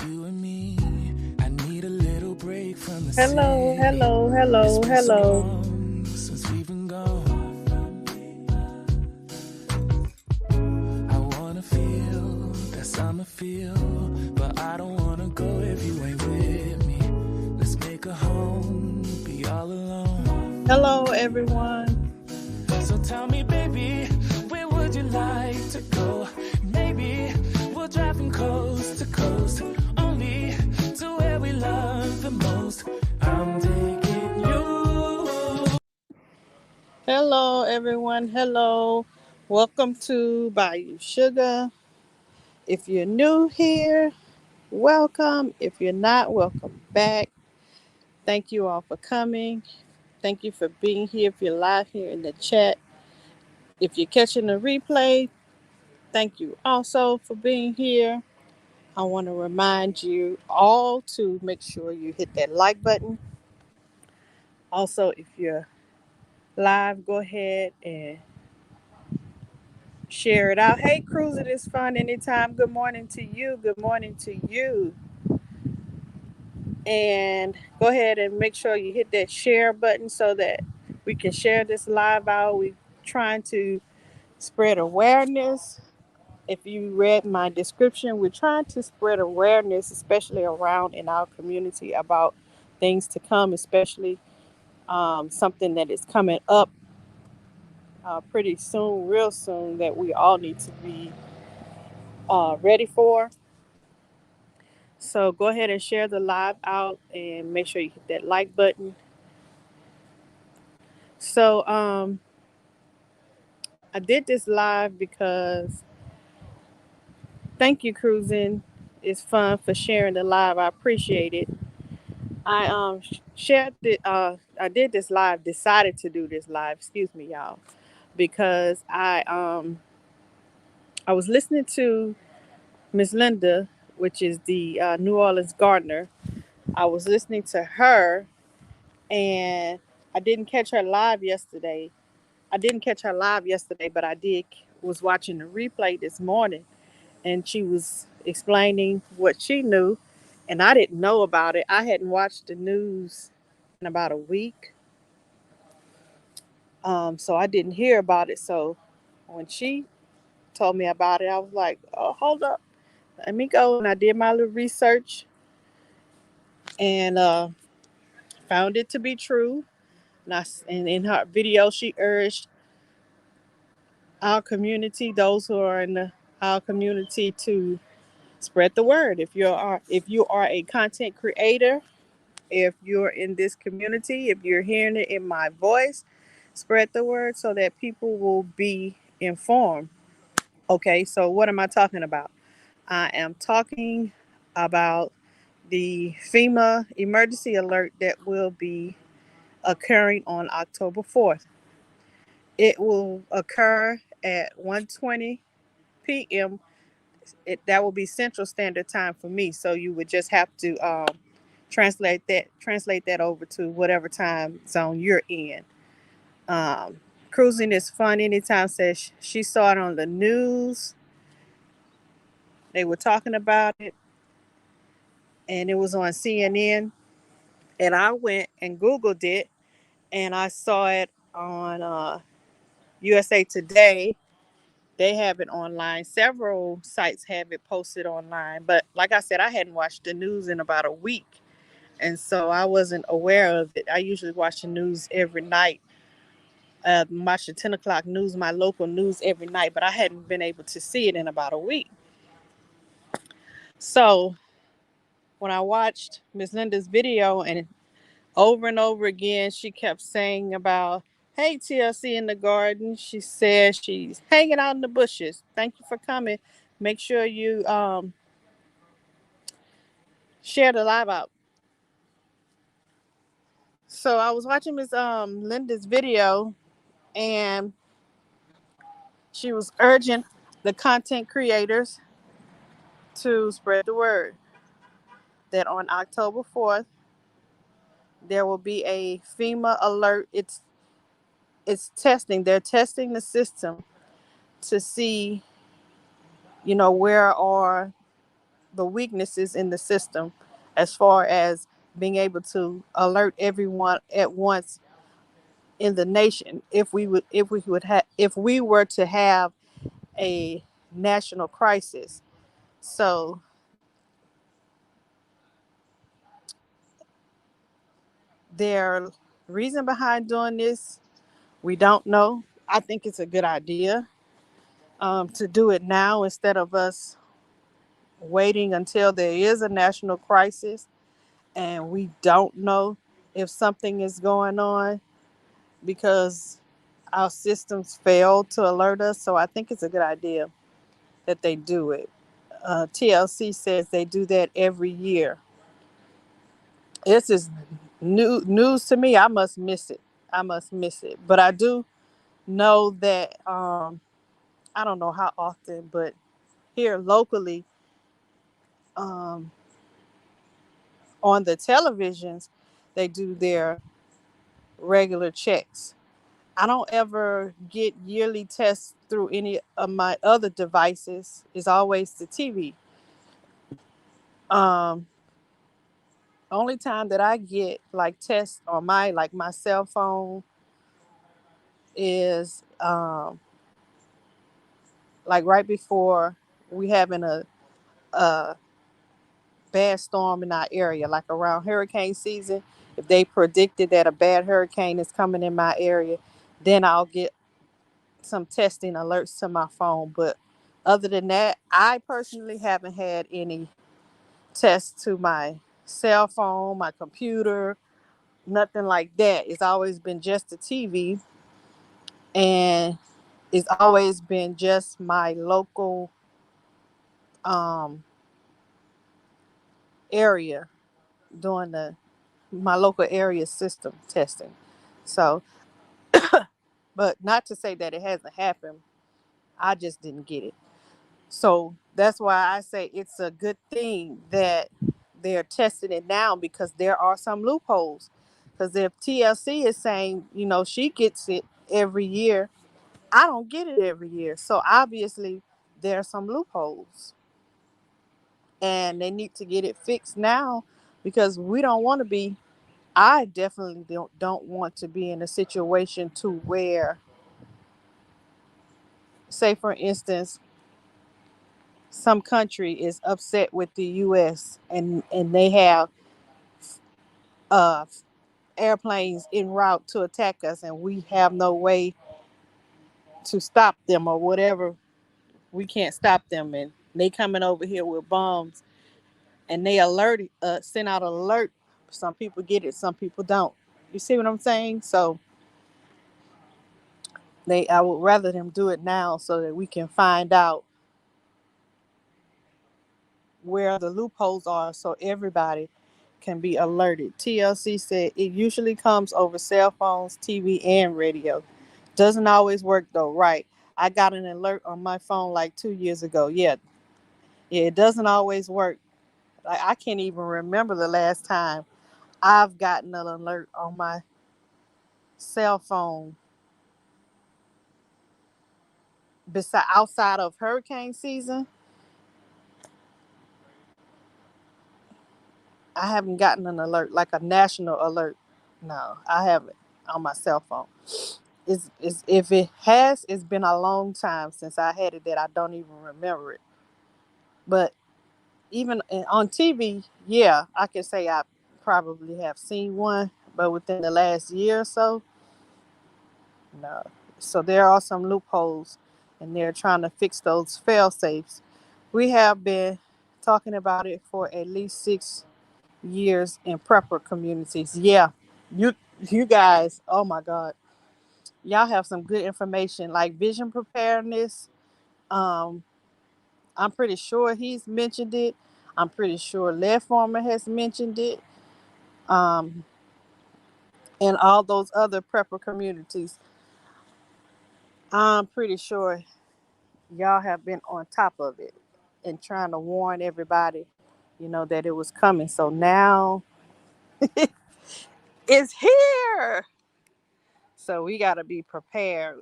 you and me. I need a little break from the Hello, city. hello, It's hello, been so hello. long since we've been gone. I wanna feel that summer feel, but I don't wanna go if you ain't with me. Let's make a home, be all alone. Hello, everyone. So tell me, baby, where would you like to go? Maybe we'll drive from coast to coast, only to where we love the most. I'm taking you. Hello, everyone. Hello. Welcome to Bayou Sugar. If you're new here, welcome. If you're not, welcome back. Thank you all for coming. Thank you for being here. If you're live here in the chat, if you're catching the replay, thank you also for being here. I want to remind you all to make sure you hit that like button. Also, if you're live, go ahead and share it out. Hey, cruising is fun anytime. Good morning to you. Good morning to you. And go ahead and make sure you hit that share button so that we can share this live out. We're trying to spread awareness. If you read my description, we're trying to spread awareness, especially around in our community about things to come, especially something that is coming up pretty soon, real soon, that we all need to be ready for. So go ahead and share the live out and make sure you hit that like button. So I did this live because thank you, Cruising. It's fun for sharing the live. I appreciate it. I shared it. I did this live. Decided to do this live. Excuse me, y'all, because I was listening to Miss Linda, which is the New Orleans gardener. I was listening to her, and I didn't catch her live yesterday. I didn't catch her live yesterday, but I did was watching the replay this morning, and she was explaining what she knew, and I didn't know about it. I hadn't watched the news in about a week, so I didn't hear about it. So when she told me about it, I was like, "Oh, hold up, let me go." And I did my little research and found it to be true. And in her video, she urged our community, those who are in our community, to spread the word. If you are a content creator, if you're in this community, if you're hearing it in my voice, spread the word so that people will be informed. Okay, so what am I talking about? I am talking about the FEMA emergency alert that will be occurring on October 4th. It will occur at 1:20 p.m. That will be Central Standard Time for me. So you would just have to translate that over to whatever time zone you're in. Um, Cruising is fun anytime. Says she saw it on the news. They were talking about it, and it was on CNN. And I went and Googled it, and I saw it on USA Today. They have it online. Several sites have it posted online. But like I said, I hadn't watched the news in about a week. And so I wasn't aware of it. I usually watch the news every night, watch the 10 o'clock news, my local news every night, but I hadn't been able to see it in about a week. So when I watched Miss Linda's video and over again, she kept saying about, hey, TLC in the garden. She said she's hanging out in the bushes. Thank you for coming. Make sure you share the live out. So I was watching Miss Linda's video, and she was urging the content creators to spread the word that on October 4th there will be a FEMA alert. It's testing. They're testing the system to see, where are the weaknesses in the system as far as being able to alert everyone at once in the nation if we were to have a national crisis. So their reason behind doing this, we don't know. I think it's a good idea to do it now instead of us waiting until there is a national crisis and we don't know if something is going on because our systems fail to alert us. So I think it's a good idea that they do it. TLC says they do that every year. This is news to me. I must miss it. I must miss it. But I do know that I don't know how often, but here locally, um, on the televisions, they do their regular checks. I don't ever get yearly tests through any of my other devices. It's always the TV. Um, Only time that I get like tests on my cell phone is like right before we having a bad storm in our area, like around hurricane season. If they predicted that a bad hurricane is coming in my area, then I'll get some testing alerts to my phone. But other than that, I personally haven't had any tests to my cell phone, my computer, nothing like that. It's always been just the TV, and it's always been just my local um, area doing the my local area system testing. So, but not to say that it hasn't happened. I just didn't get it. So that's why I say it's a good thing that they're testing it now because there are some loopholes. Because if TLC is saying, she gets it every year, I don't get it every year. So obviously there are some loopholes and they need to get it fixed now because we don't want to be I definitely don't want to be in a situation to where, say for instance, some country is upset with the US and they have uh airplanes en route to attack us and we have no way to stop them or whatever. We can't stop them and they coming over here with bombs and they send out an alert. Some people get it, some people don't. You see what I'm saying? So I would rather them do it now so that we can find out where the loopholes are so everybody can be alerted. TLC said it usually comes over cell phones, TV, and radio. Doesn't always work though, right? I got an alert on my phone like 2 years ago. Yeah, it doesn't always work. I can't even remember the last time I've gotten an alert on my cell phone beside outside of hurricane season. I haven't gotten an alert like a national alert. No, I haven't on my cell phone. It's if it has, it's been a long time since I had it that I don't even remember it. But even on TV, yeah, I can say I probably have seen one, but within the last year or so, no. So there are some loopholes, and they're trying to fix those fail safes. We have been talking about it for at least 6 years in prepper communities. Yeah, you you guys, oh my God, y'all have some good information like vision preparedness. Um, I'm pretty sure he's mentioned it. I'm pretty sure Lead Farmer has mentioned it. Um, and all those other prepper communities. I'm pretty sure y'all have been on top of it and trying to warn everybody, that it was coming. So now it's here. So we got to be prepared.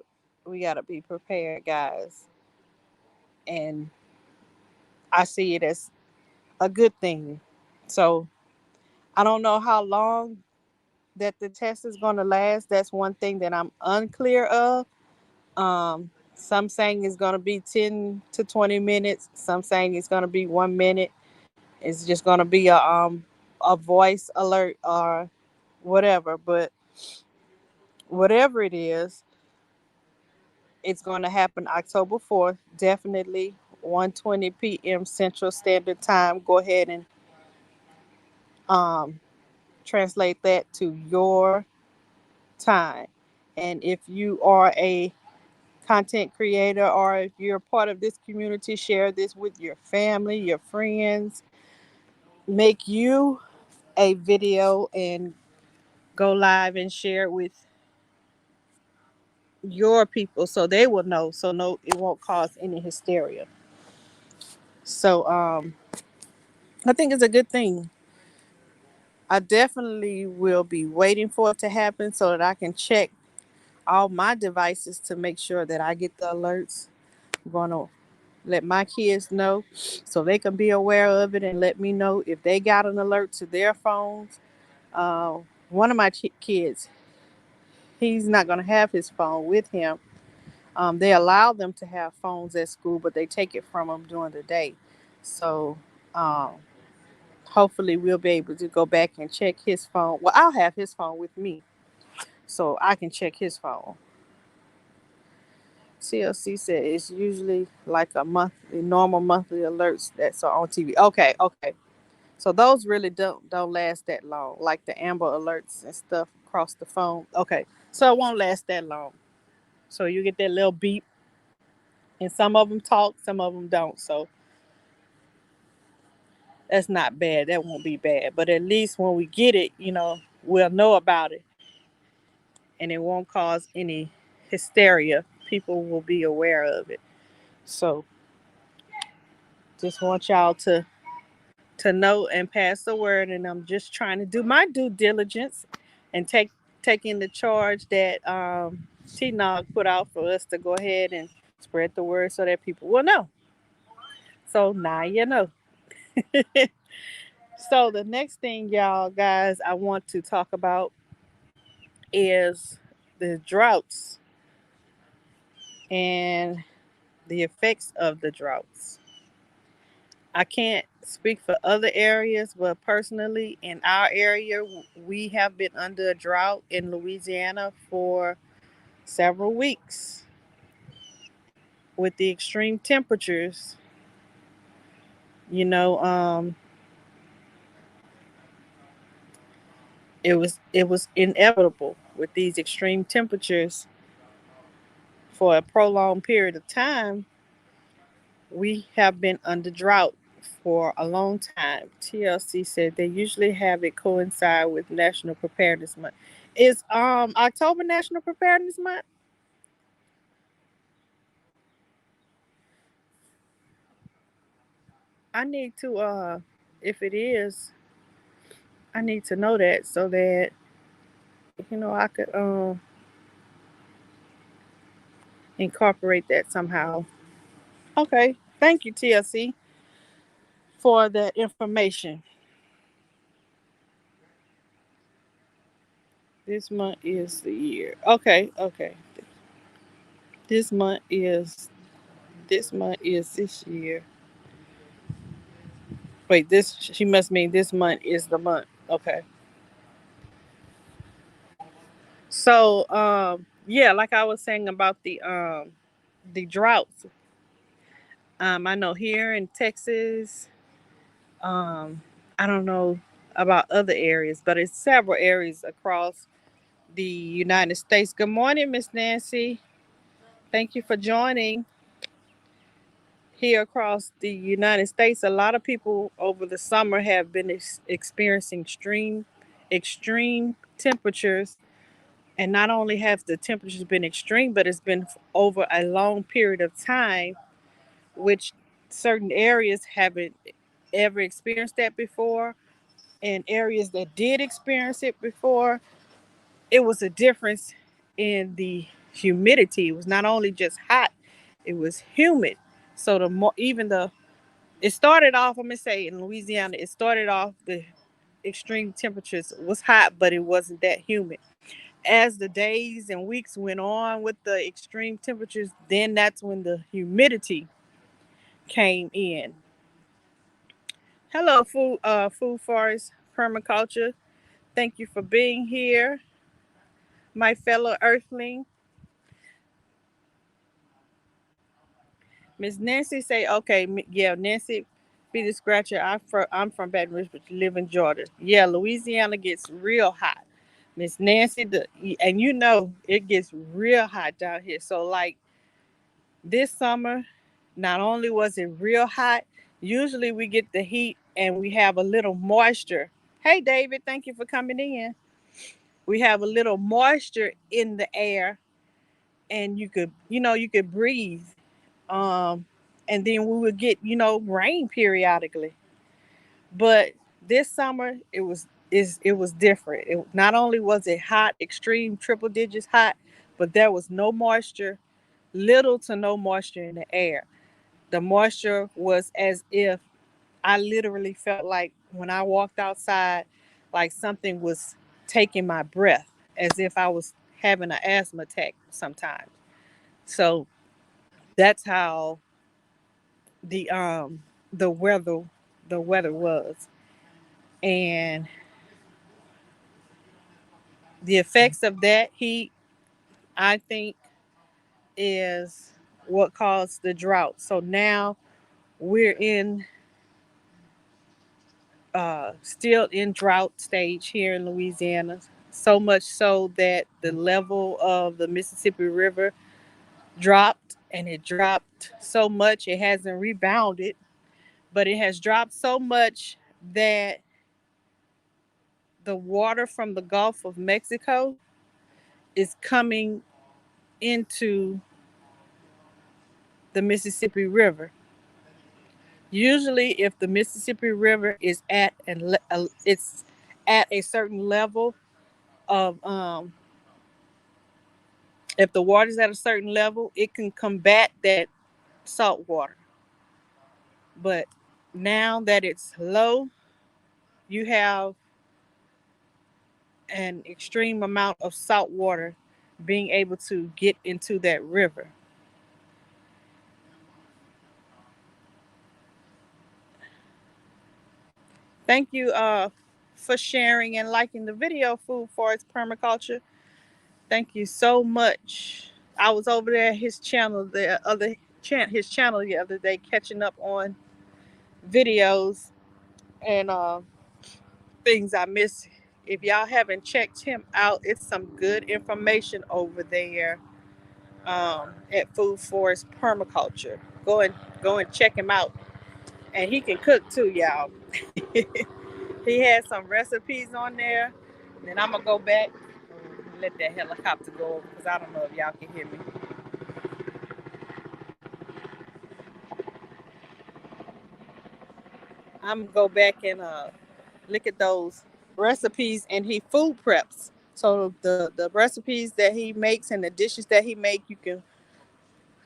We got to be prepared, guys. And I see it as a good thing. So I don't know how long that the test is going to last. That's one thing that I'm unclear of. Some saying it's going to be 10 to 20 minutes. Some saying it's going to be 1 minute. It's just going to be a voice alert or whatever. But whatever it is, it's going to happen October 4th. Definitely 1:20 p.m. Central Standard Time. Go ahead and um, translate that to your time. And if you are a content creator or if you're part of this community, share this with your family, your friends. Make you a video and go live and share it with your people so they will know, so no, it won't cause any hysteria. So I think it's a good thing. I definitely will be waiting for it to happen so that I can check all my devices to make sure that I get the alerts. I'm going to let my kids know so they can be aware of it and let me know if they got an alert to their phones. Uh, One of my kids, he's not going to have his phone with him. They allow them to have phones at school, but they take it from them during the day. So um, hopefully we'll be able to go back and check his phone. Well, I'll have his phone with me so I can check his phone. TLC said it's usually like a monthly, normal monthly alerts that's on TV. Okay, okay. So those really don't last that long, like the Amber Alerts and stuff across the phone. Okay, so it won't last that long. So you get that little beep, and some of them talk, some of them don't. So that's not bad. That won't be bad. But at least when we get it, we'll know about it, and it won't cause any hysteria. People will be aware of it. So just want y'all to know and pass the word. And I'm just trying to do my due diligence and taking the charge that T-Nog put out for us to go ahead and spread the word so that people will know. So now you know. So the next thing, y'all guys, I want to talk about is the droughts and the effects of the droughts. I can't speak for other areas, but personally, in our area, we have been under a drought in Louisiana for several weeks. With the extreme temperatures, you know, it was inevitable with these extreme temperatures for a prolonged period of time. We have been under drought for a long time. TLC said they usually have it coincide with National Preparedness Month. Is October National Preparedness Month? I need to if it is, I need to know that so that I could incorporate that somehow. Okay. Thank you, TLC, for that information. This month is the year. Okay, okay. This month is this year. Wait, this she must mean this month is the month. Okay. So yeah, like I was saying about the droughts. I know here in Texas, um I don't know about other areas, but it's several areas across the United States. Good morning, Miss Nancy. Thank you for joining. Here across the United States, a lot of people over the summer have been experiencing extreme temperatures. And not only have the temperatures been extreme, but it's been over a long period of time, which certain areas haven't ever experienced that before. And areas that did experience it before, it was a difference in the humidity. It was not only just hot, it was humid. So the more, even It started off, I'm gonna say in Louisiana, it started off the extreme temperatures was hot, but it wasn't that humid. As the days and weeks went on with the extreme temperatures, then that's when the humidity came in. Hello, food forest permaculture. Thank you for being here, my fellow Earthling. Miss Nancy say, okay, yeah, Nancy, be the scratcher. I'm from Baton Rouge, but you live in Georgia. Yeah, Louisiana gets real hot. Miss Nancy, and you know it gets real hot down here. So like this summer, not only was it real hot, usually we get the heat and we have a little moisture. Hey, David, thank you for coming in. We have a little moisture in the air, and you could breathe. Um, and then we would get rain periodically. But this summer it was different. Not only was it hot, extreme triple digits hot, but there was no moisture, little to no moisture in the air. The moisture was as if I literally felt like when I walked outside, like something was taking my breath, as if I was having an asthma attack sometimes. So that's how the um the weather was. And the effects of that heat, I think, is what caused the drought. So now we're in still in drought stage here in Louisiana. So much so that the level of the Mississippi River dropped, and it dropped so much it hasn't rebounded, but it has dropped so much that the water from the Gulf of Mexico is coming into the Mississippi River. Usually, if the Mississippi River is it's at a certain level of if the water's at a certain level, it can combat that salt water. But now that it's low, you have an extreme amount of salt water being able to get into that river. Thank you for sharing and liking the video, Food Forest Permaculture. Thank you so much. I was over there at his channel the other day, catching up on videos and things I missed. If y'all haven't checked him out, it's some good information over there at Food Forest Permaculture. Go and check him out, and he can cook too, y'all. He has some recipes on there. Then I'm gonna go back and let that helicopter go over because I don't know if y'all can hear me. I'm gonna go back and look at those recipes, and he food preps. So the recipes that he makes and the dishes that he make, you can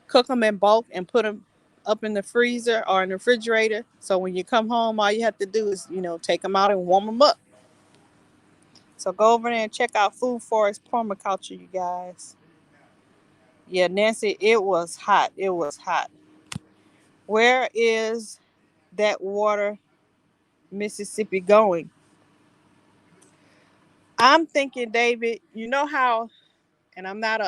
cook them in bulk and put them up in the freezer or in the refrigerator. So when you come home, all you have to do is take them out and warm them up. So go over there and check out Food Forest Permaculture, you guys. Yeah, Nancy, it was hot. It was hot. Where is that water, Mississippi, going? I'm thinking, David, you know how, and I'm not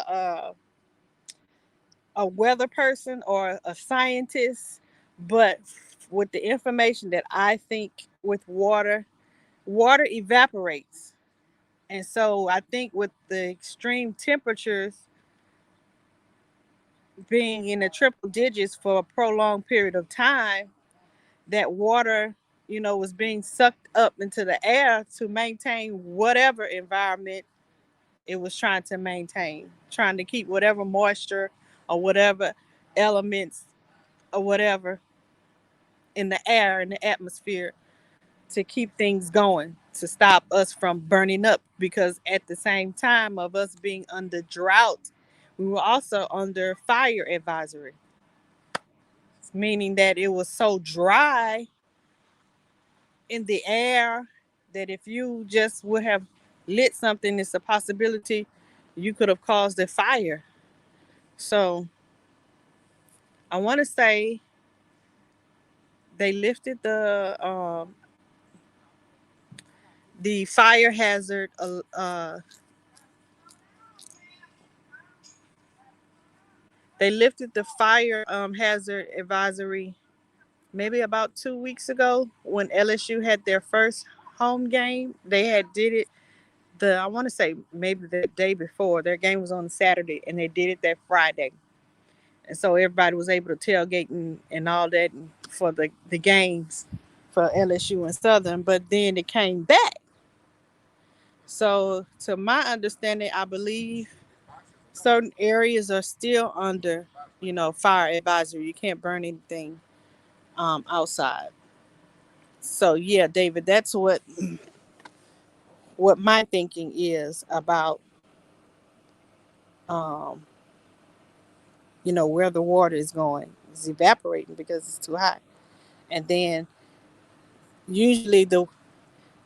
a weather person or a scientist, but with the information that I think with water, water evaporates. And so I think with the extreme temperatures being in the triple digits for a prolonged period of time, that water, was being sucked up into the air to maintain whatever environment it was trying to maintain, trying to keep whatever moisture or whatever elements or whatever in the air, in the atmosphere, to keep things going, to stop us from burning up. Because at the same time of us being under drought, we were also under fire advisory. meaning that it was so dry in the air that if you just would have lit something, it's a possibility you could have caused a fire. So I want to say they lifted the fire hazard. They lifted the fire hazard advisory maybe about 2 weeks ago when LSU had their first home game. They had did it I want to say maybe the day before. Their game was on Saturday and they did it that Friday. And so everybody was able to tailgate and all that for the games for LSU and Southern. But then it came back. So to my understanding, I believe certain areas are still under, fire advisory. You can't burn anything outside. So yeah, David, that's what my thinking is about um, where the water is going. It's evaporating because it's too hot. And then usually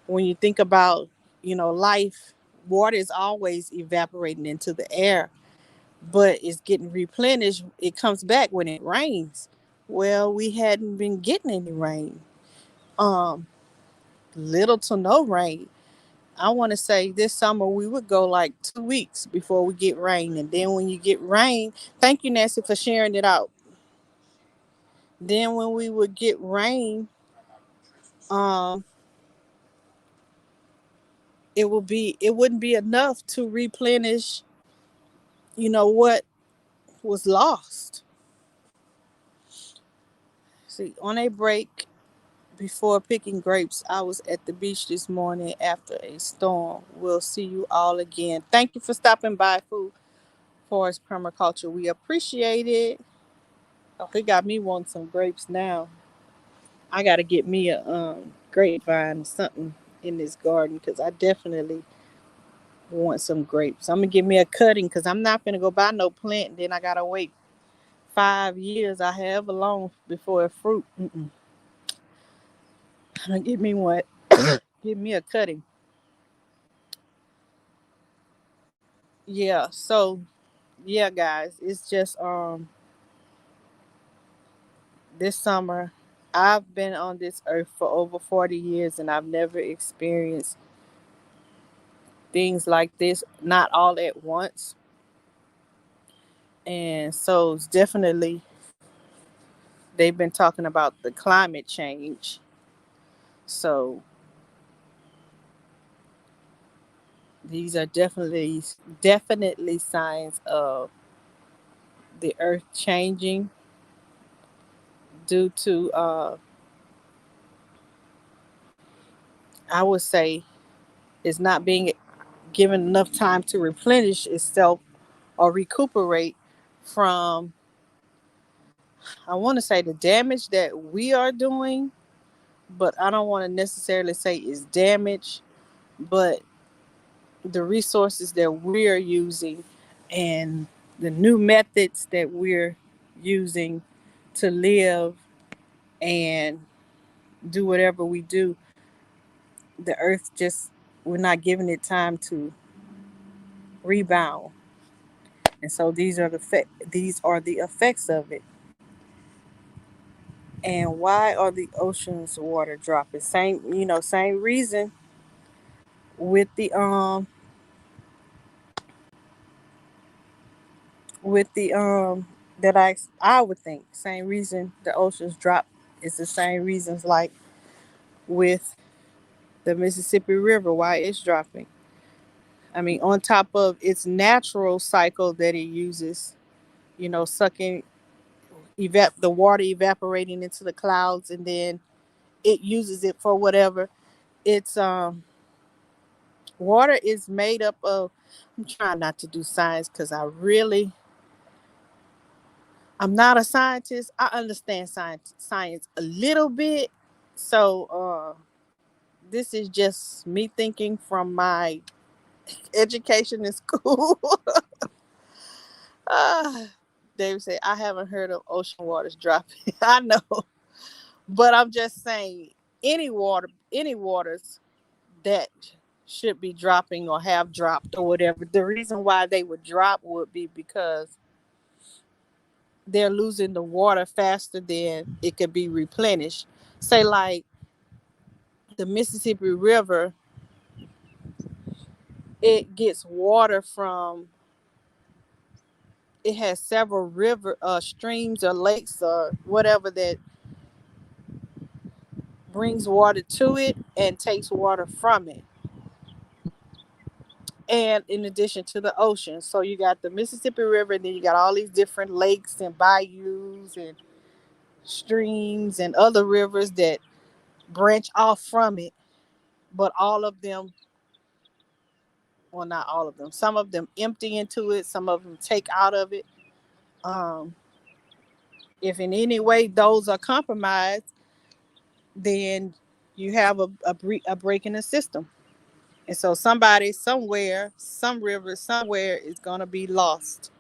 when you think about, life, water is always evaporating into the air, but it's getting replenished. It comes back when it rains. Well, we hadn't been getting any rain. Um, Little to no rain. I want to say this summer we would go like 2 weeks before we get rain. And then when you get rain, thank you, Nancy, for sharing it out. Then when we would get rain, um, it wouldn't be enough to replenish, what was lost. See, on a break before picking grapes, I was at the beach this morning after a storm. We'll see you all again. Thank you for stopping by, Food Forest Permaculture. We appreciate it. Oh, he got me wanting some grapes now. I got to get me a grapevine or something in this garden because I definitely want some grapes. I'm gonna give me a cutting because I'm not gonna go buy no plant. And then I gotta wait 5 years. I have long before a fruit. I'm gonna give me what? Give me a cutting. Yeah. So yeah, guys, it's just this summer. I've been on this earth for over 40 years and I've never experienced things like this, not all at once. And so it's definitely, they've been talking about the climate change. So these are definitely signs of the earth changing due to I would say it's not being given enough time to replenish itself or recuperate from, I want to say, the damage that we are doing, but I don't want to necessarily say it's damage, but the resources that we're using and the new methods that we're using to live and do whatever we do, the earth just, we're not giving it time to rebound. And so these are the effects of it. And why are the oceans water dropping? Same reason with the that I would think same reason the oceans drop is the same reasons like with the Mississippi River why it's dropping. I mean, on top of its natural cycle that it uses, sucking the water evaporating into the clouds, and then it uses it for whatever. It's Water is made up of. I'm trying not to do science because I'm not a scientist. I understand science a little bit. So this is just me thinking from my education in school. Ah, David said, I haven't heard of ocean waters dropping. I know. But I'm just saying any waters that should be dropping or have dropped or whatever. The reason why they would drop would be because they're losing the water faster than it could be replenished. Say like the Mississippi River, it gets water from, it has several river streams or lakes or whatever that brings water to it and takes water from it. And in addition to the ocean. So you got the Mississippi River, and then you got all these different lakes and bayous and streams and other rivers that branch off from it. But all of them, well, not all of them, some of them empty into it, some of them take out of it. Um, if in any way those are compromised, then you have a break in the system. And so somebody somewhere, some river somewhere is going to be lost.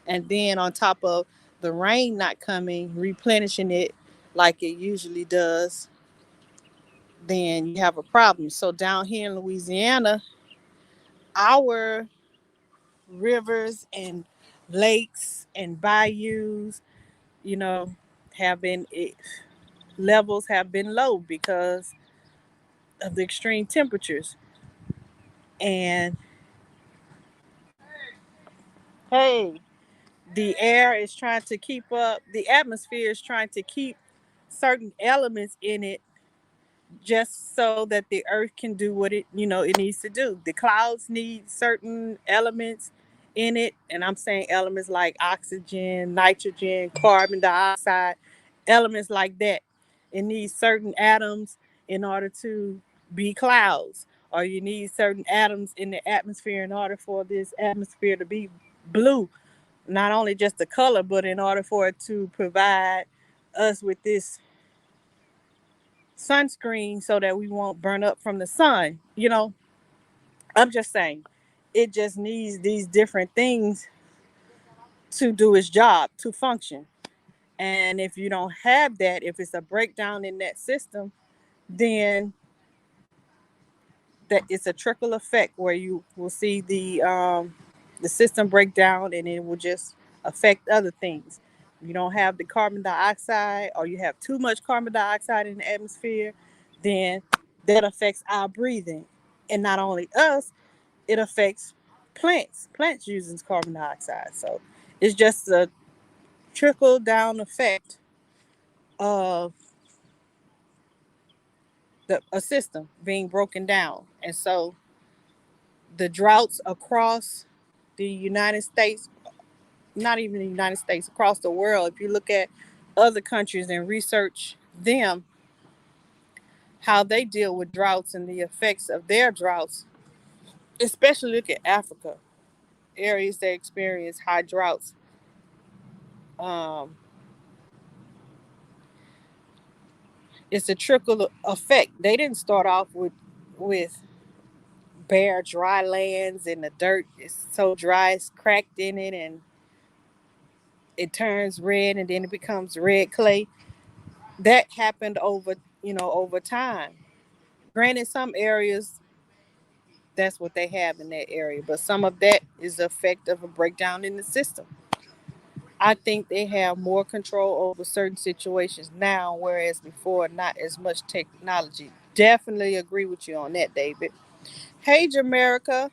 And then on top of the rain not coming, replenishing it like it usually does, then you have a problem. So down here in Louisiana, our rivers and lakes and bayous, you know, have been levels have been low because of the extreme temperatures. And hey, the air is trying to keep up, the atmosphere is trying to keep certain elements in it just so that the earth can do what it needs to do. The clouds need certain elements in it, and I'm saying elements like oxygen, nitrogen, carbon dioxide, elements like that. It needs certain atoms in order to be clouds, or you need certain atoms in the atmosphere in order for this atmosphere to be blue. Not only just the color, but in order for it to provide us with this sunscreen so that we won't burn up from the sun. I'm just saying it just needs these different things to do its job, to function. And if you don't have that, if it's a breakdown in that system, then that it's a trickle effect where you will see the system break down, and it will just affect other things. You don't have the carbon dioxide, or you have too much carbon dioxide in the atmosphere, then that affects our breathing. And not only us, it affects plants using carbon dioxide. So it's just a trickle down effect of a system being broken down. And so the droughts across the United States, not even the United States, across the world, if you look at other countries and research them, how they deal with droughts and the effects of their droughts, especially look at Africa, areas that experience high droughts. Um, it's a trickle effect. They didn't start off with bare dry lands, and the dirt is so dry it's cracked in it, and it turns red, and then it becomes red clay. That happened over time. Granted, some areas that's what they have in that area, but some of that is the effect of a breakdown in the system. I think they have more control over certain situations now, whereas before, not as much technology. Definitely agree with you on that, David. Hey, Jamaica.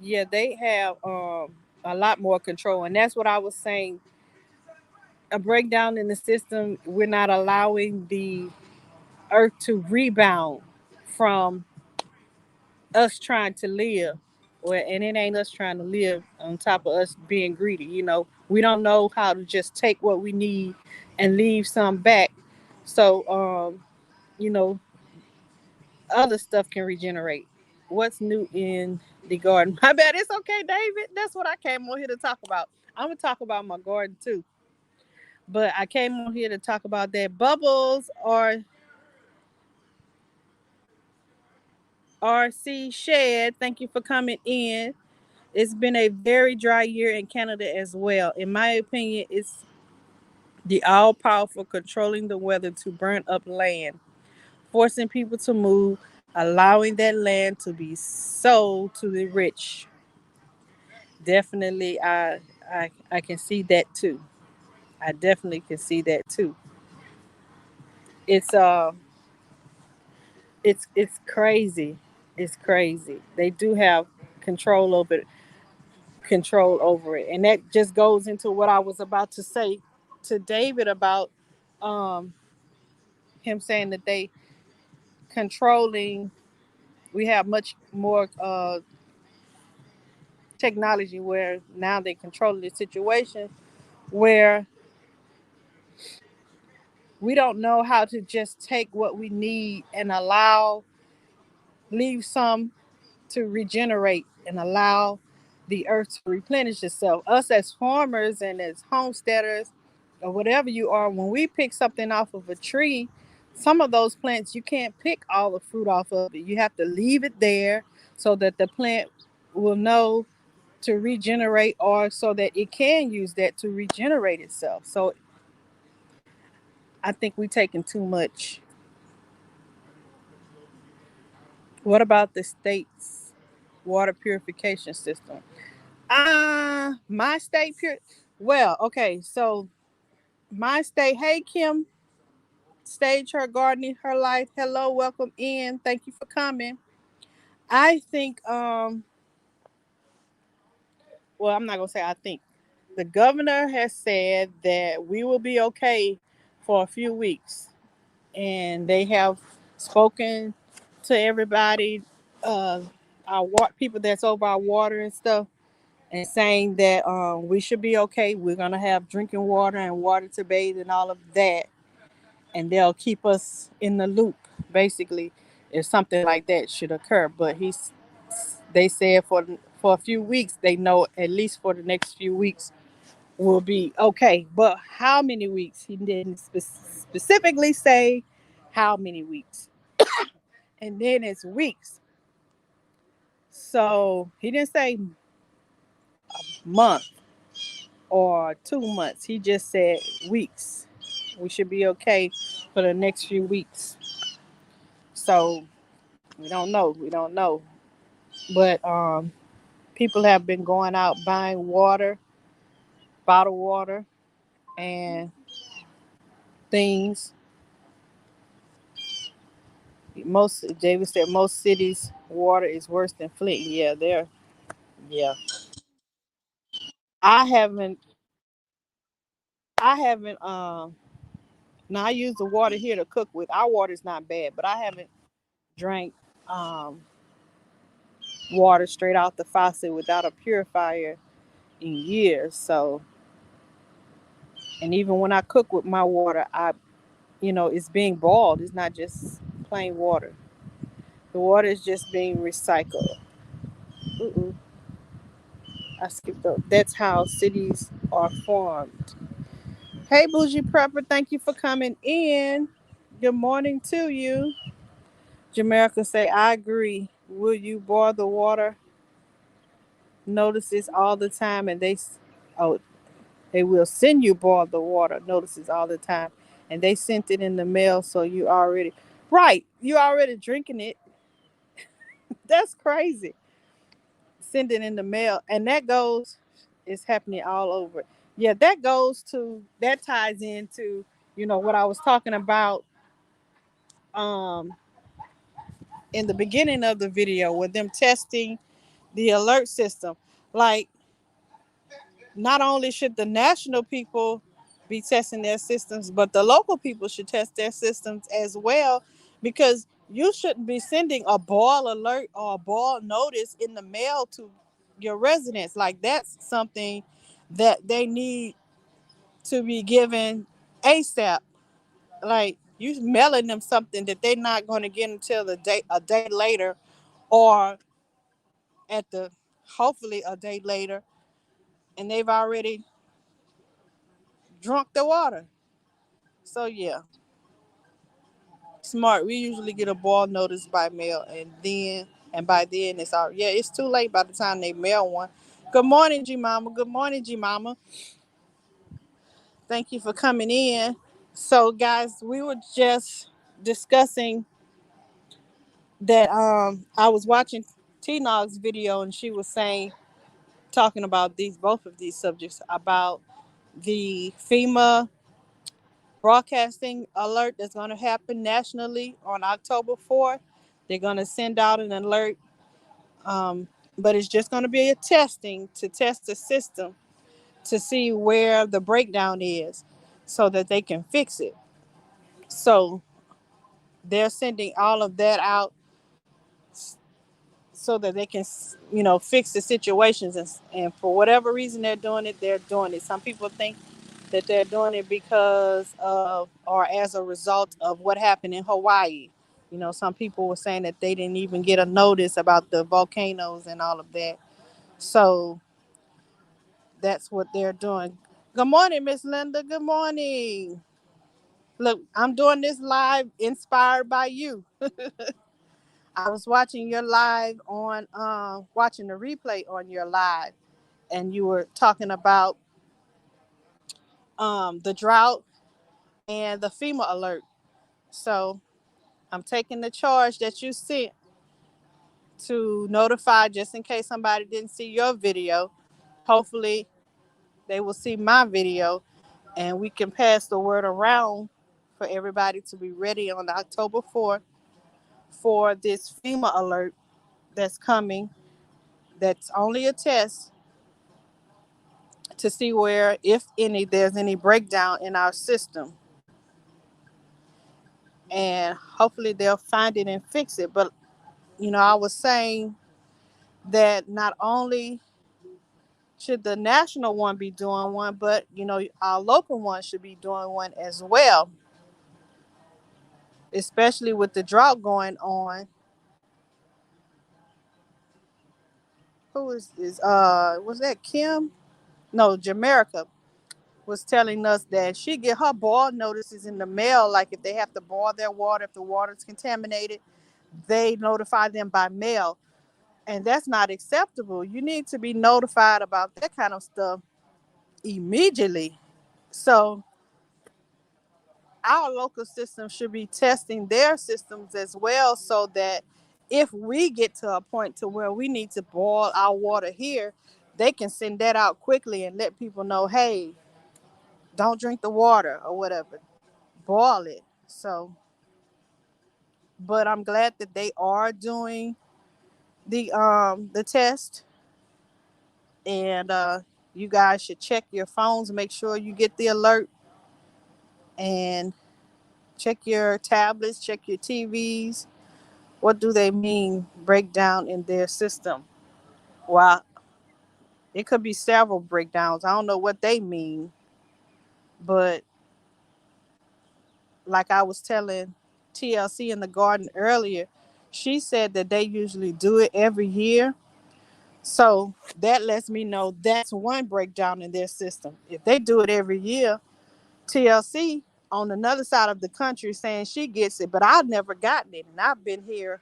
Yeah, they have a lot more control, and that's what I was saying. A breakdown in the system, we're not allowing the earth to rebound from us trying to live. And it ain't us trying to live on top of us being greedy. We don't know how to just take what we need and leave some back. So, you know, other stuff can regenerate. What's new in the garden? My bad. It's okay, David. That's what I came on here to talk about. I'm gonna talk about my garden too, but I came on here to talk about that. Bubbles RC Shed, thank you for coming in. It's been a very dry year in Canada as well. In my opinion, it's the all powerful controlling the weather to burn up land, forcing people to move, allowing that land to be sold to the rich. Definitely, I can see that too. I definitely can see that too. It's it's crazy. It's crazy. They do have control over it, and that just goes into what I was about to say to David about um him saying that they controlling. We have much more technology where now they control the situation where we don't know how to just take what we need and leave some to regenerate and allow the earth to replenish itself. Us as farmers and as homesteaders or whatever you are, when we pick something off of a tree, some of those plants you can't pick all the fruit off of it. You have to leave it there so that the plant will know to regenerate or so that it can use that to regenerate itself. So I think we're taking too much. What about the state's water purification system? My state pure. Well, okay, so my state. Hey, Kim, stage her gardening her life. Hello, welcome in. Thank you for coming. I think. Well, I'm not gonna say I think. The governor has said that we will be okay for a few weeks, and they have spoken to everybody, uh, people that's over our water and stuff, and saying that we should be okay. We're gonna have drinking water and water to bathe and all of that, and they'll keep us in the loop, basically, if something like that should occur. But they said for a few weeks, they know at least for the next few weeks will be okay. But how many weeks? He didn't specifically say how many weeks, and then it's weeks. So he didn't say month or 2 months. He just said weeks. We should be okay for the next few weeks. So we don't know. We don't know. But people have been going out buying water, bottled water, and things. Most David said most cities' water is worse than Flint. Yeah, they're yeah. I haven't I haven't now I use the water here to cook with. Our water is not bad, but I haven't drank um water straight out the faucet without a purifier in years. So, and even when I cook with my water, it's being boiled. It's not just plain water. The water is just being recycled. Mm-mm, I skipped up. That's how cities are formed. Hey, Bougie Prepper, thank you for coming in. Good morning to you. Jamaica say, I agree. Will you boil the water? Notices all the time, and oh, they will send you boiled the water notices all the time, and they sent it in the mail, so you already right. You already drinking it. That's crazy. Send it in the mail, and that goes. It's happening all over. Yeah, that ties into what I was talking about um in the beginning of the video with them testing the alert system. Like, not only should the national people be testing their systems, but the local people should test their systems as well, because you shouldn't be sending a boil alert or a boil notice in the mail to your residents. Like, that's something that they need to be given ASAP. Like, you mailing them something that they're not going to get until a day later, or at the hopefully a day later, and they've already drunk the water. So yeah, Smart. We usually get a boil notice by mail, and by then it's out. Yeah, it's too late by the time they mail one. Good morning, G Mama. Good morning, G Mama. Thank you for coming in. So, guys, we were just discussing that. I was watching T Nog's video, and she was saying, talking about these both of these subjects about the FEMA broadcasting alert that's going to happen nationally on October 4th. They're going to send out an alert, um, but it's just going to be a testing to test the system to see where the breakdown is so that they can fix it. So they're sending all of that out so that they can, fix the situations. And for whatever reason they're doing it. Some people think that they're doing it because of or as a result of what happened in Hawaii. Some people were saying that they didn't even get a notice about the volcanoes and all of that. So that's what they're doing. Good morning, Miss Linda. Good morning. Look, I'm doing this live inspired by you. I was watching your live on watching the replay on your live, and you were talking about the drought and the FEMA alert. So I'm taking the charge that you sent to notify, just in case somebody didn't see your video. Hopefully they will see my video, and we can pass the word around for everybody to be ready on October 4th for this FEMA alert that's coming. That's only a test to see where, if any, there's any breakdown in our system. And hopefully they'll find it and fix it. But, I was saying that not only should the national one be doing one, but, our local one should be doing one as well, especially with the drought going on. Who is this? Was that Kim? No, Jamaica was telling us that she get her boil notices in the mail. Like if they have to boil their water, if the water's contaminated, they notify them by mail. And that's not acceptable. You need to be notified about that kind of stuff immediately. So our local system should be testing their systems as well, so that if we get to a point to where we need to boil our water here, they can send that out quickly and let people know, hey, don't drink the water or whatever, boil it. So, but I'm glad that they are doing the test, and you guys should check your phones, make sure you get the alert, and check your tablets, check your TVs. What do they mean breakdown in their system? Well, it could be several breakdowns. I don't know what they mean, but like I was telling TLC in the garden earlier, she said that they usually do it every year. So that lets me know that's one breakdown in their system. If they do it every year, TLC on another side of the country saying she gets it, but I've never gotten it. And I've been here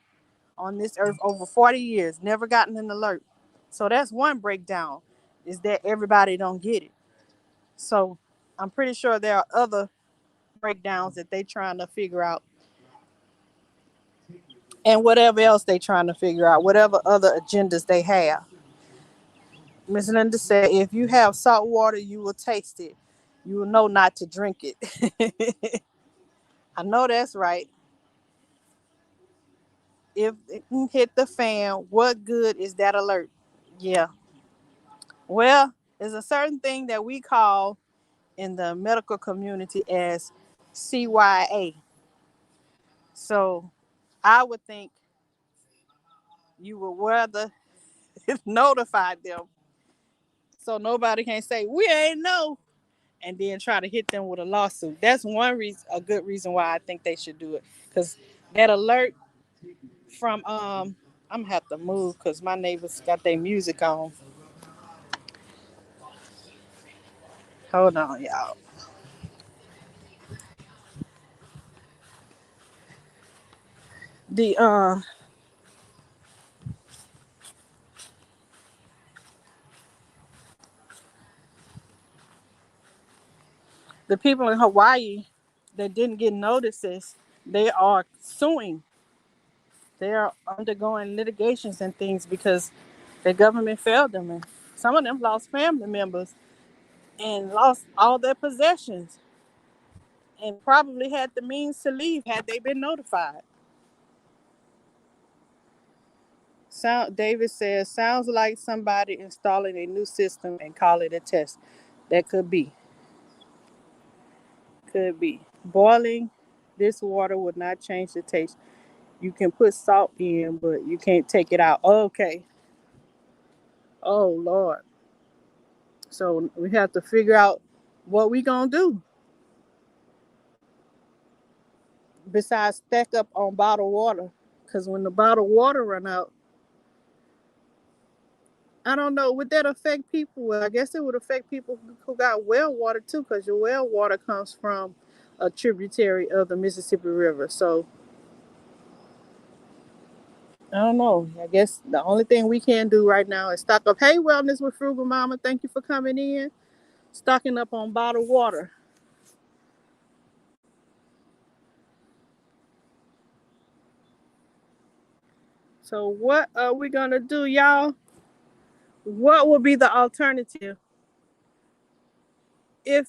on this earth over 40 years, never gotten an alert. So that's one breakdown, is that everybody don't get it. So I'm pretty sure there are other breakdowns that they trying to figure out, and whatever else they trying to figure out, whatever other agendas they have. Miss Linda said, if you have salt water, you will taste it. You will know not to drink it. I know that's right. If it hit the fan, what good is that alert? Yeah. Well, there's a certain thing that we call in the medical community as CYA. So I would think you would rather notify them so nobody can say, we ain't know, and then try to hit them with a lawsuit. That's one reason, a good reason why I think they should do it. Because that alert from, I'm gonna have to move because my neighbors got their music on. Hold on, y'all. the the people in Hawaii that didn't get notices, they are suing. They are undergoing litigations and things because the government failed them. And some of them lost family members and lost all their possessions and probably had the means to leave had they been notified. David says, sounds like somebody installing a new system and call it a test. That could be. Could be. Boiling this water would not change the taste. You can put salt in, but you can't take it out. Okay. Oh Lord. So we have to figure out what we gonna do besides stack up on bottled water. Cause when the bottled water run out, I don't know. Would that affect people? Well, I guess it would affect people who got well water too, because your well water comes from a tributary of the Mississippi River. So I don't know. I guess the only thing we can do right now is stock up. Hey, Wellness with Frugal Mama, thank you for coming in. Stocking up on bottled water. So what are we gonna do, y'all? What would be the alternative if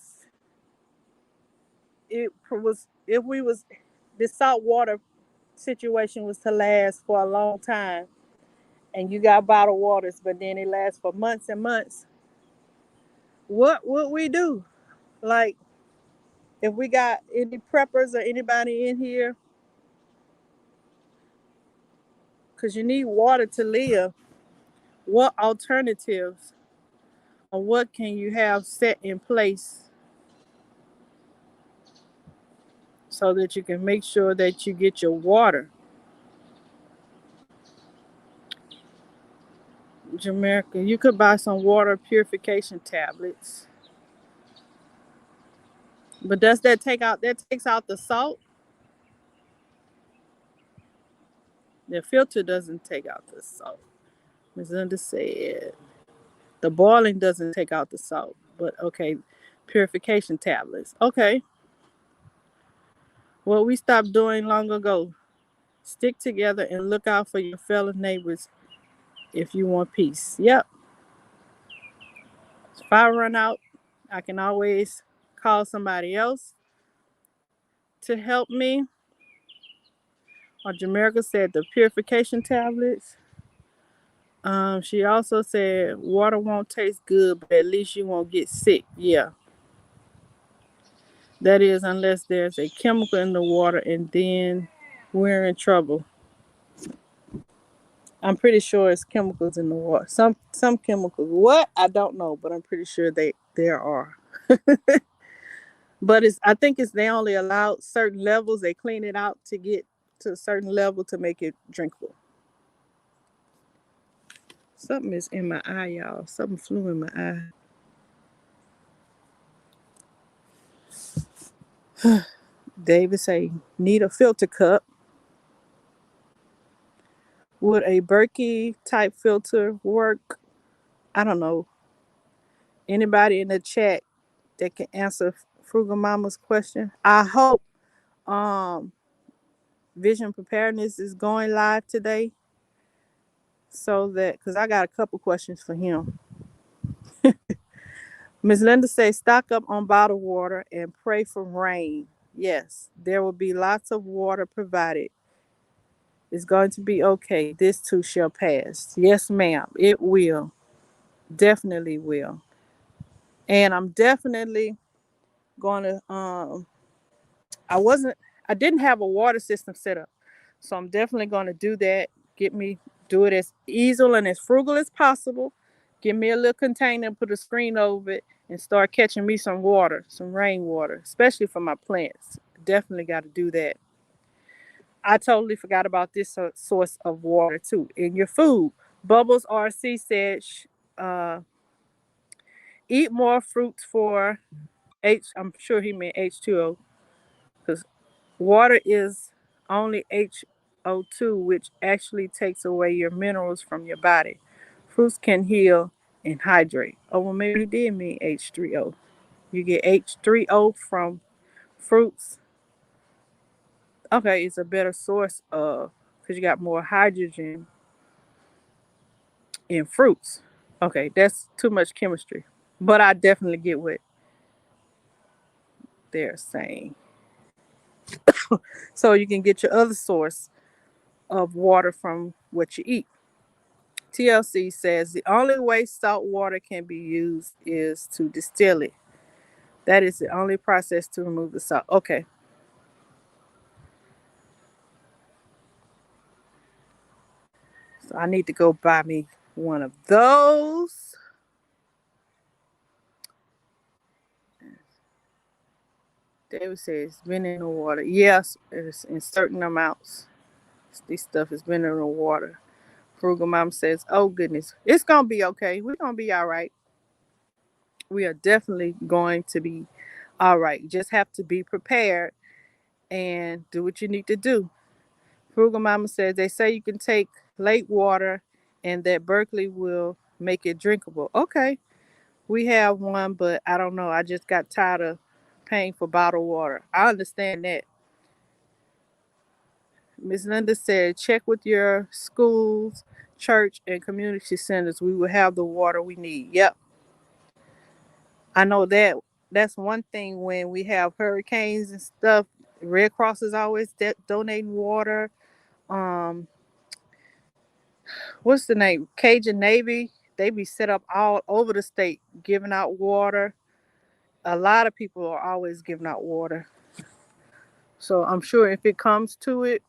if we was this salt water situation was to last for a long time and you got bottled waters, but then it lasts for months and months? What would we do? Like, if we got any preppers or anybody in here, because you need water to live, what alternatives or what can you have set in place so that you can make sure that you get your water? Jamaica, you could buy some water purification tablets. But does that takes out the salt? The filter doesn't take out the salt. Ms. Linda said the boiling doesn't take out the salt. But okay, purification tablets. Okay. What we stopped doing long ago. Stick together and look out for your fellow neighbors if you want peace. Yep. If I run out, I can always call somebody else to help me. Or Jamaica said the purification tablets. She also said water won't taste good, but at least you won't get sick. Yeah. That is, unless there's a chemical in the water and then we're in trouble. I'm pretty sure it's chemicals in the water. Some chemicals. What? I don't know, but I'm pretty sure there are. But I think it's they only allow certain levels. They clean it out to get to a certain level to make it drinkable. Something is in my eye, y'all. Something flew in my eye. David say, need a filter cup. Would a Berkey type filter work? I don't know. Anybody in the chat that can answer Frugal Mama's question? I hope um, Vision Preparedness is going live today, so that because I got a couple questions for him. Ms. Linda says, stock up on bottled water and pray for rain. Yes, there will be lots of water provided. It's going to be okay. This too shall pass. Yes, ma'am. It will. Definitely will. And I'm definitely going to I wasn't I didn't have a water system set up. So I'm definitely going to do that. Do it as easy and as frugal as possible. Give me a little container, put a screen over it, and start catching me some water, some rainwater, especially for my plants. Definitely got to do that. I totally forgot about this source of water too. In your food, Bubbles RC said, uh, eat more fruits for I'm sure he meant H2O, because water is only H. O2, which actually takes away your minerals from your body. Fruits can heal and hydrate. Oh, well, maybe he did mean H3O. You get H3O from fruits. Okay, it's a better source of, because you got more hydrogen in fruits. Okay, that's too much chemistry. But I definitely get what they're saying. So you can get your other source of water from what you eat. TLC says the only way salt water can be used is to distill it. That is the only process to remove the salt. Okay, so I need to go buy me one of those. David says it's been in the water. Yes, it's in certain amounts. This stuff has been in the water. Frugal Mom says, oh goodness, it's going to be okay. We're going to be all right. We are definitely going to be all right. You just have to be prepared and do what you need to do. Frugal Mama says they say you can take lake water and that Berkeley will make it drinkable. Okay, we have one, but I don't know. I just got tired of paying for bottled water. I understand that. Miss Linda said check with your schools, church, and community centers. We will have the water we need. Yep, I know that. That's one thing when we have hurricanes and stuff. Red Cross is always donating water. Um, what's the name? Cajun Navy. They be set up all over the state giving out water. A lot of people are always giving out water. So I'm sure if it comes to it,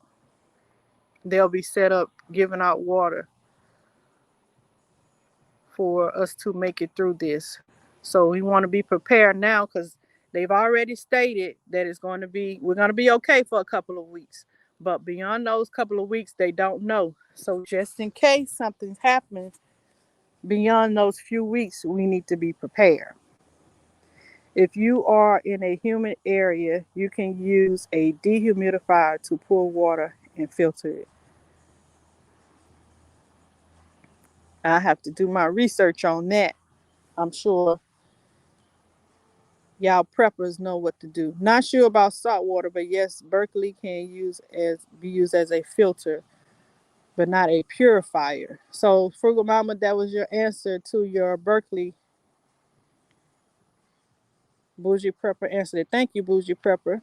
they'll be set up giving out water for us to make it through this. So we want to be prepared now because they've already stated that we're going to be okay for a couple of weeks. But beyond those couple of weeks, they don't know. So just in case something happens beyond those few weeks, we need to be prepared. If you are in a humid area, you can use a dehumidifier to pour water and filter it. I have to do my research on that. I'm sure y'all preppers know what to do. Not sure about salt water, but yes, Berkeley can be used as a filter, but not a purifier. So, Frugal Mama, that was your answer to your Berkeley Bougie Prepper answer. Thank you, Bougie Prepper.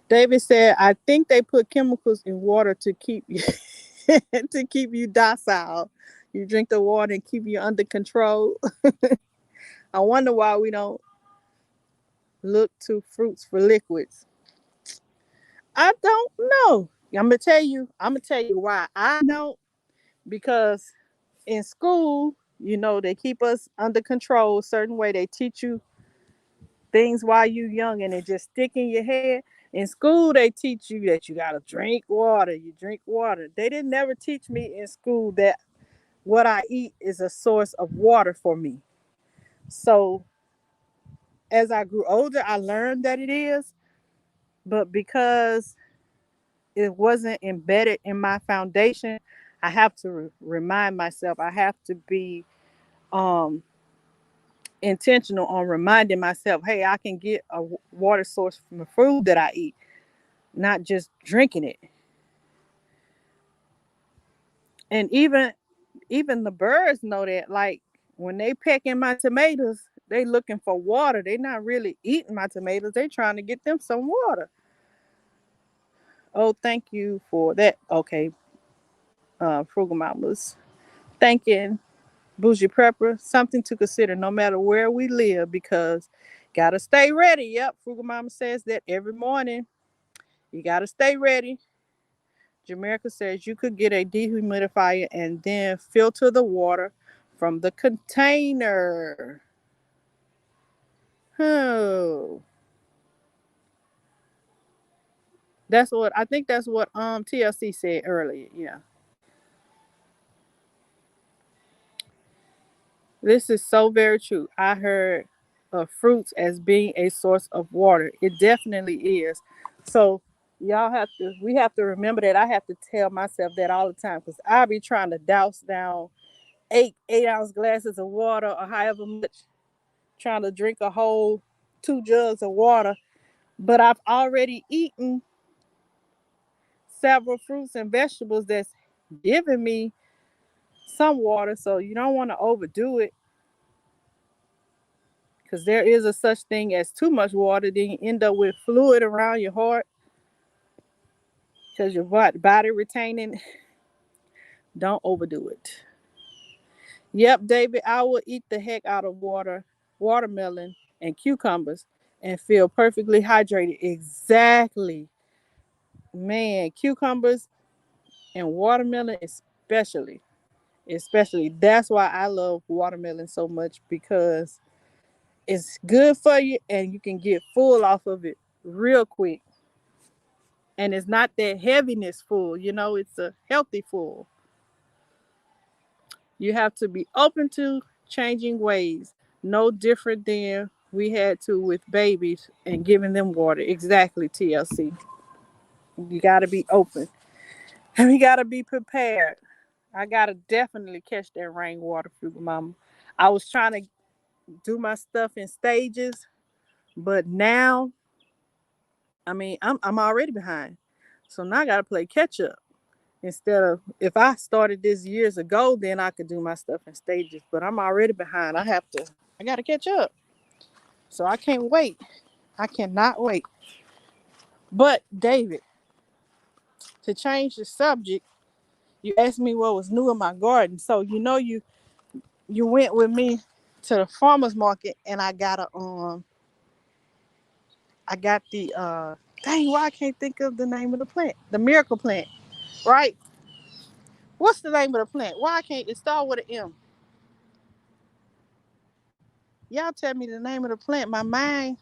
David said, I think they put chemicals in water to keep you to keep you docile. You drink the water and keep you under control. I wonder why we don't look to fruits for liquids. I don't know. I'm gonna tell you why I don't, because in school, they keep us under control a certain way. They teach you things while you're young and it just stick in your head. In school, they teach you that you gotta drink water. You drink water. They didn't never teach me in school that what I eat is a source of water for me. So as I grew older, I learned that it is, but because it wasn't embedded in my foundation, I have to remind myself. I have to be um, intentional on reminding myself, hey, I can get a water source from the food that I eat, not just drinking it. And even the birds know that. Like when they pecking my tomatoes, they looking for water. They not really eating my tomatoes. They trying to get them some water. Oh, thank you for that. Okay, Frugal Mamas. Thanking Bougie Prepper, something to consider no matter where we live because gotta stay ready. Yep, Frugal Mama says that every morning. You gotta stay ready. Jamaica says you could get a dehumidifier and then filter the water from the container. Oh, that's what TLC said earlier. Yeah. This is so very true. I heard of fruits as being a source of water. It definitely is. So We have to remember that. I have to tell myself that all the time because I be trying to douse down 8 ounce glasses of water or however much, trying to drink a whole 2 jugs of water. But I've already eaten several fruits and vegetables that's giving me some water. So you don't want to overdo it because there is a such thing as too much water. Then you end up with fluid around your heart because your body retaining. Don't overdo it. Yep, David, I will eat the heck out of watermelon, and cucumbers and feel perfectly hydrated. Exactly. Man, cucumbers and watermelon especially. That's why I love watermelon so much because it's good for you and you can get full off of it real quick. And it's not that heaviness full, it's a healthy full. You have to be open to changing ways, no different than we had to with babies and giving them water. Exactly, TLC. You got to be open and we got to be prepared. I got to definitely catch that rainwater fruit, mama. I was trying to do my stuff in stages, but now, I mean, I'm already behind. So now I got to play catch up. Instead of if I started this years ago, then I could do my stuff in stages. But I'm already behind. I gotta catch up. So I can't wait. I cannot wait. But David, to change the subject, you asked me what was new in my garden. So you went with me to the farmer's market and I got the dang, why I can't think of the name of the plant. The miracle plant, right? What's the name of the plant? Why I can't it start with an M? Y'all tell me the name of the plant. My mind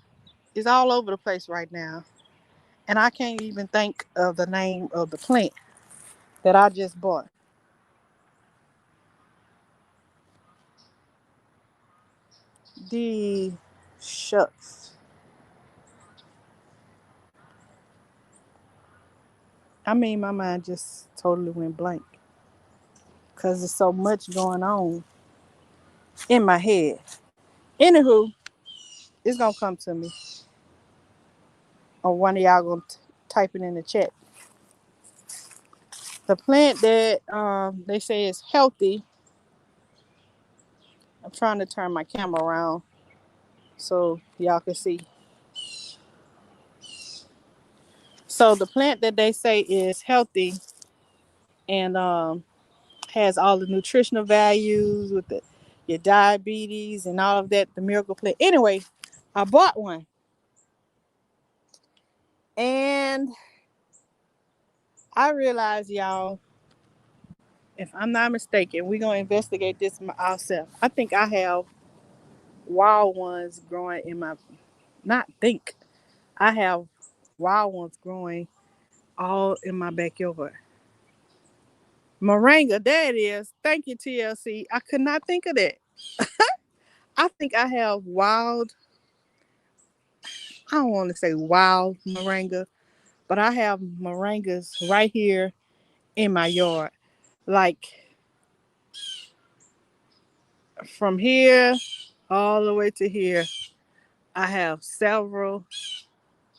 is all over the place right now. And I can't even think of the name of the plant that I just bought. The shucks. I mean, my mind just totally went blank because there's so much going on in my head. Anywho, it's gonna come to me, or one of y'all gonna type it in the chat. The plant that they say is healthy. I'm trying to turn my camera around so y'all can see. So the plant that they say is healthy and has all the nutritional values with your diabetes and all of that, the miracle plant. Anyway, I bought one. And I realized, y'all, if I'm not mistaken, we're going to investigate this ourselves. I think I have wild ones growing in my, not think, I have wild ones growing all in my backyard. Moringa, there it is. Thank you, TLC. I could not think of that. I think I have I don't want to say wild moringa, but I have moringas right here in my yard. Like from here all the way to here, I have several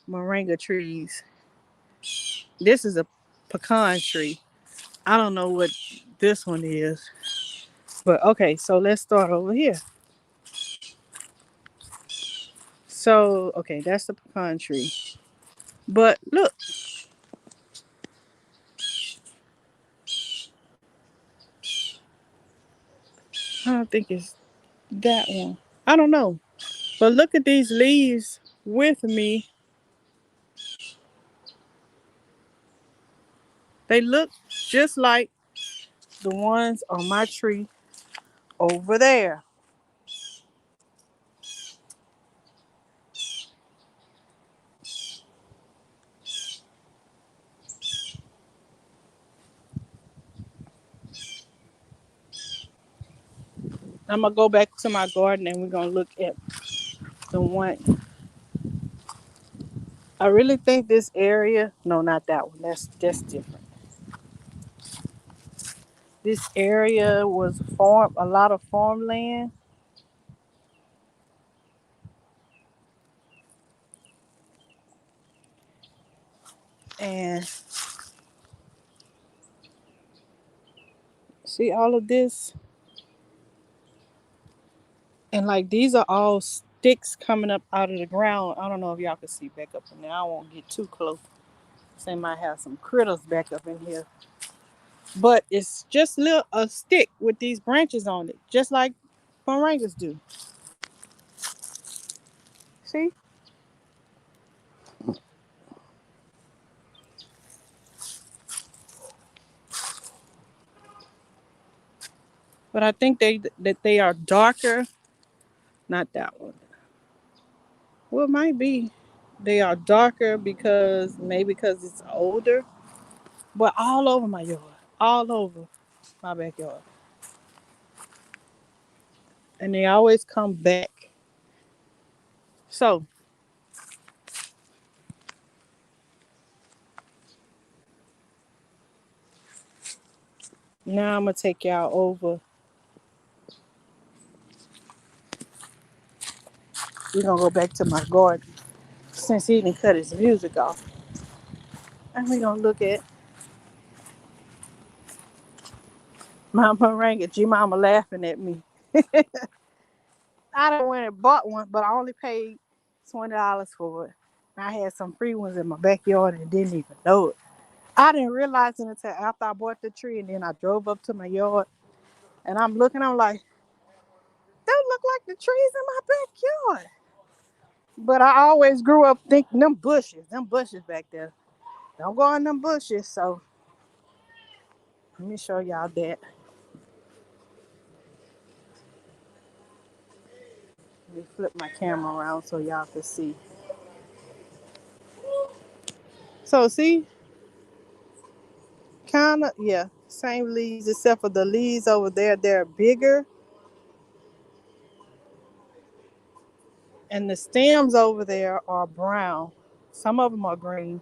moringa trees. This is a pecan tree. I don't know what this one is, but okay, so let's start over here. So, okay, that's the pecan tree. But look, I don't think it's that one. I don't know. But look at these leaves with me. They look just like the ones on my tree over there. I'm gonna go back to my garden and we're gonna look at the one I really think this area, no, not that one. That's different. This area was a lot of farmland, and see all of this, and like these are all sticks coming up out of the ground. I don't know if y'all can see back up in there. I won't get too close. They might have some critters back up in here, but it's just a stick with these branches on it, just like moringas do. See, but I think they are darker. Not that one. Well, it might be. They are darker because it's older, but all over my yard, all over my backyard, and they always come back. So now I'm gonna take y'all over. We're gonna go back to my garden since he didn't cut his music off, and we're gonna look at my moringa. G Mama laughing at me. I done went and bought one, but I only paid $20 for it. I had some free ones in my backyard and didn't even know it. I didn't realize it until after I bought the tree, and then I drove up to my yard and I'm looking. I'm like, that look like the trees in my backyard. But I always grew up thinking them bushes back there. Don't go in them bushes. So let me show y'all that. Let me flip my camera around so y'all can see. So see, kind of, yeah, same leaves except for the leaves over there. They're bigger, and the stems over there are brown. Some of them are green.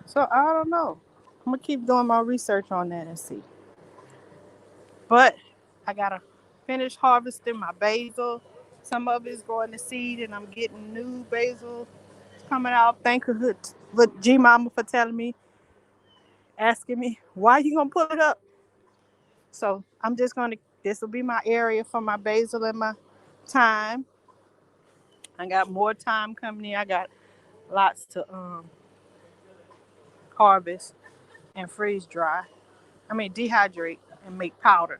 So I don't know. I'm gonna keep doing my research on that and see. But I gotta finish harvesting my basil. Some of it's going to seed, and I'm getting new basil coming out. Thank you, but G Mama for telling me, asking me why you gonna pull it up. So I'm just gonna. This will be my area for my basil and my thyme. I got more thyme coming in. I got lots to harvest and freeze dry. I mean dehydrate and make powder.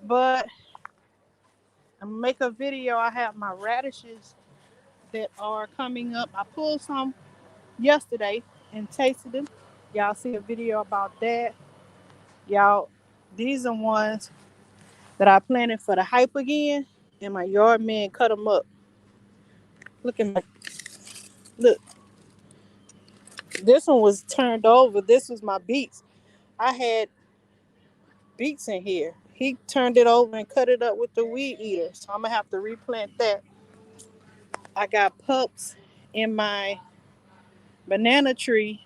But I'm gonna make a video. I have my radishes that are coming up. I pulled some yesterday and tasted them. Y'all see a video about that. Y'all, these are ones that I planted for the hype again, and my yard man cut them up. Look at my look. This one was turned over. This was my beets. I had beets in here. He turned it over and cut it up with the weed eater. So I'm gonna have to replant that. I got pups in my banana tree.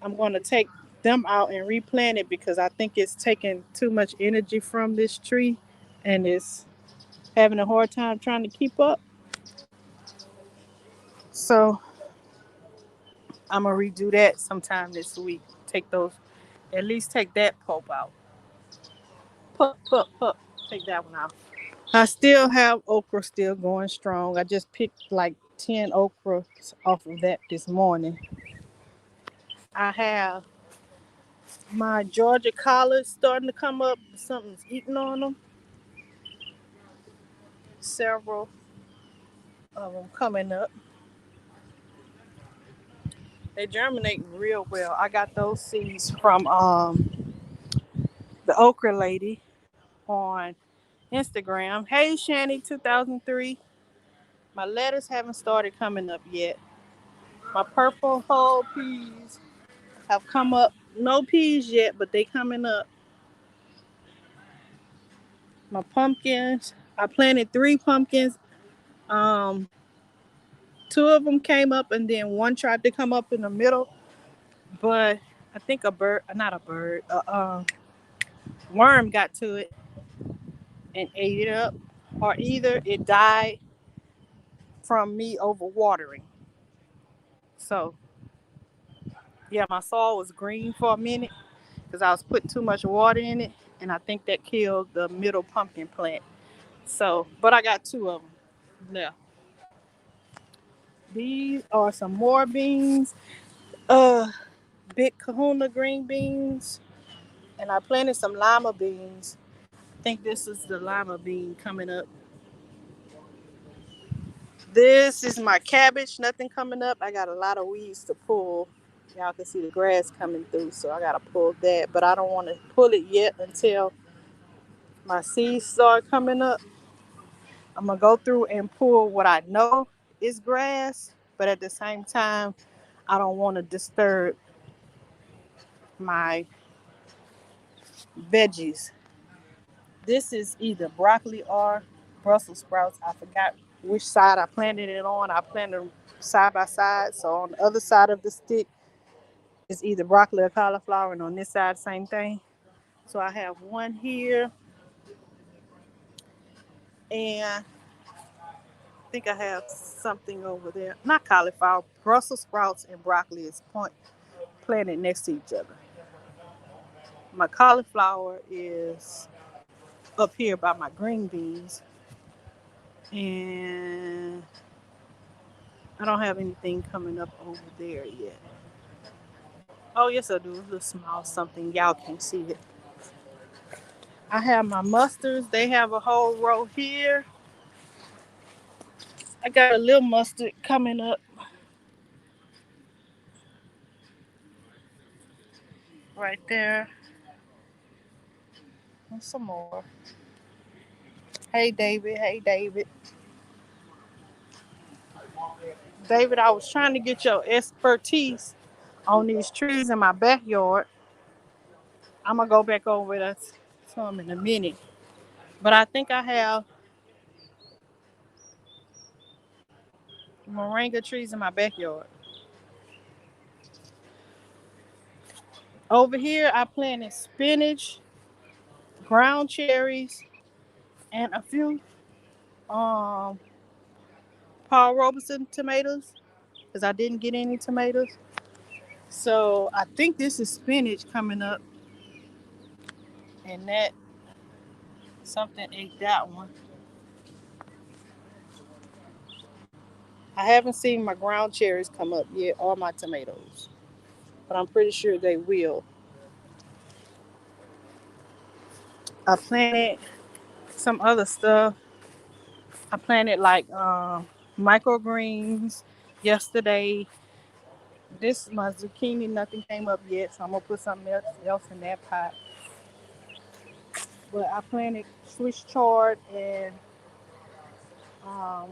I'm gonna take them out and replant it because I think it's taking too much energy from this tree and it's having a hard time trying to keep up. So I'm gonna redo that sometime this week. Take those, at least take that pulp out. Pup. Take that one out. I still have okra still going strong. I just picked like 10 okra off of that this morning. I have my Georgia collards starting to come up. Something's eating on them. Several of them coming up. They germinate real well. I got those seeds from the okra lady on Instagram. Hey Shanny 2003. My lettuce haven't started coming up yet. My purple hull peas have come up. No peas yet, but they coming up. My pumpkins. I planted 3 pumpkins. Um, Two of them came up, and then one tried to come up in the middle. But I think a bird, not a bird, worm got to it and ate it up, or either it died from me overwatering. So yeah, my soil was green for a minute because I was putting too much water in it, and I think that killed the middle pumpkin plant. So, but I got 2 of them left. These are some more beans, uh, big Kahuna green beans, and I planted some lima beans. I think this is the lima bean coming up. This is my cabbage, nothing coming up. I got a lot of weeds to pull. Y'all can see the grass coming through, so I gotta pull that. But I don't want to pull it yet until my seeds start coming up. I'm gonna go through and pull what I know is grass, but at the same time, I don't want to disturb my veggies. This is either broccoli or Brussels sprouts. I forgot which side I planted it on. I planted them side by side. So on the other side of the stick is either broccoli or cauliflower, and on this side, same thing. So I have one here, and I think I have something over there. Not cauliflower, Brussels sprouts and broccoli is planted next to each other. My cauliflower is up here by my green beans, and I don't have anything coming up over there yet. Oh, yes, I do. A little small something. Y'all can see it. I have my mustards. They have a whole row here. I got a little mustard coming up right there. And some more. Hey, David. Hey, David. David, I was trying to get your expertise on these trees in my backyard. I'm going to go back over that to them in a minute. But I think I have moringa trees in my backyard. Over here, I planted spinach, ground cherries, and a few um, Paul Robeson tomatoes because I didn't get any tomatoes. So I think this is spinach coming up, and that something ate that one. I haven't seen my ground cherries come up yet or my tomatoes, but I'm pretty sure they will. I planted some other stuff. I planted like microgreens yesterday. This my zucchini, nothing came up yet, so I'm gonna put something else in that pot. But I planted Swiss chard and um,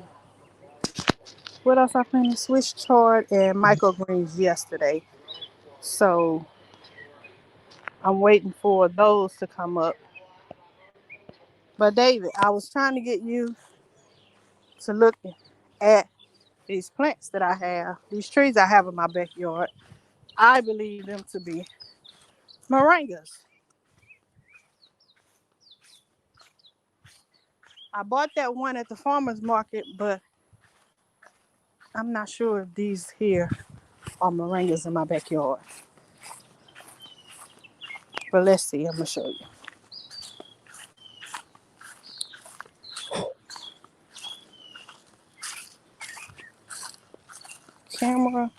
what else I planted? Swiss chard and microgreens yesterday. So I'm waiting for those to come up. But David, I was trying to get you to look at these plants that I have, these trees I have in my backyard. I believe them to be moringas. I bought that one at the farmer's market, but I'm not sure if these here are moringas in my backyard. But let's see, I'm gonna show you. Camera.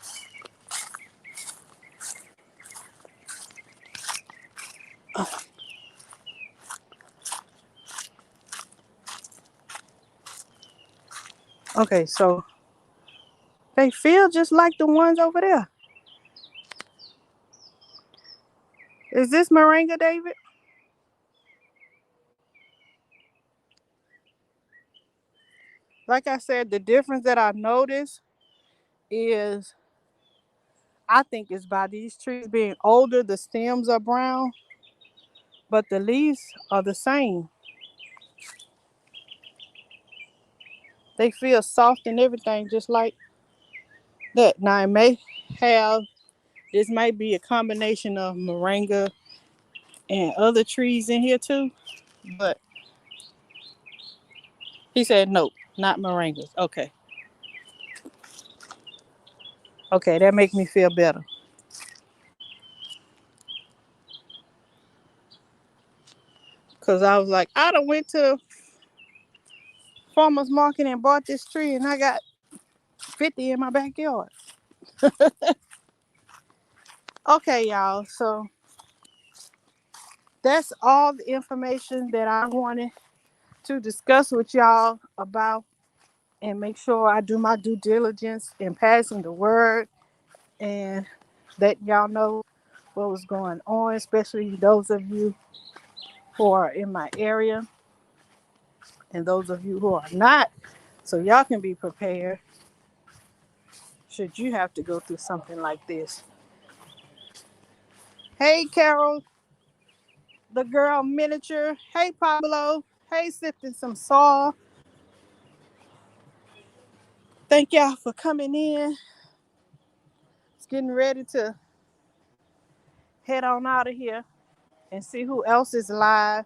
Okay, so they feel just like the ones over there. Is this moringa, David? Like I said, the difference that I noticed is I think it's by these trees being older, the stems are brown, but the leaves are the same. They feel soft and everything, just like that. Now, it may have, this might be a combination of moringa and other trees in here too, but he said no, not moringas. Okay. Okay, that makes me feel better. Because I was like, I done went to farmer's market and bought this tree and I got 50 in my backyard. Okay, y'all. So that's all the information that I wanted to discuss with y'all about and make sure I do my due diligence in passing the word and letting y'all know what was going on, especially those of you who are in my area and those of you who are not, so y'all can be prepared should you have to go through something like this. Hey, Carol, the girl miniature. Hey, Pablo. Hey, sifting some saw. Thank y'all for coming in. It's getting ready to head on out of here and see who else is live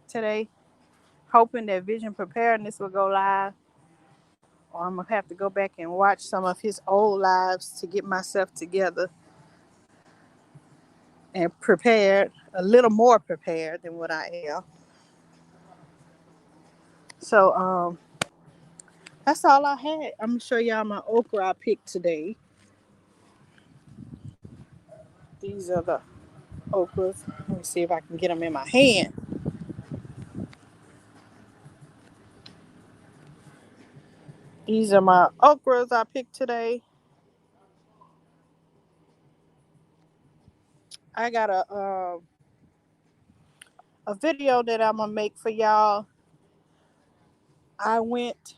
today. Hoping that Vision Preparedness will go live. Or I'm going to have to go back and watch some of his old lives to get myself together and prepared, a little more prepared than what I am. So that's all I had. I'm going to show y'all my okra I picked today. These are the okras. Let me see if I can get them in my hand. These are my okras I picked today. I got a video that I'm gonna make for y'all. I went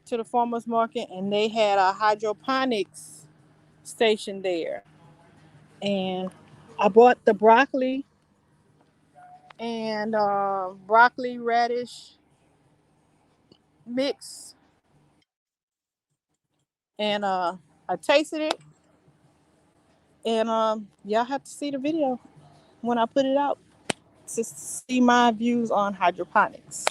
to the farmers market and they had a hydroponics station there, and I bought the broccoli and broccoli radish mix, and I tasted it, and y'all have to see the video when I put it out to see my views on hydroponics.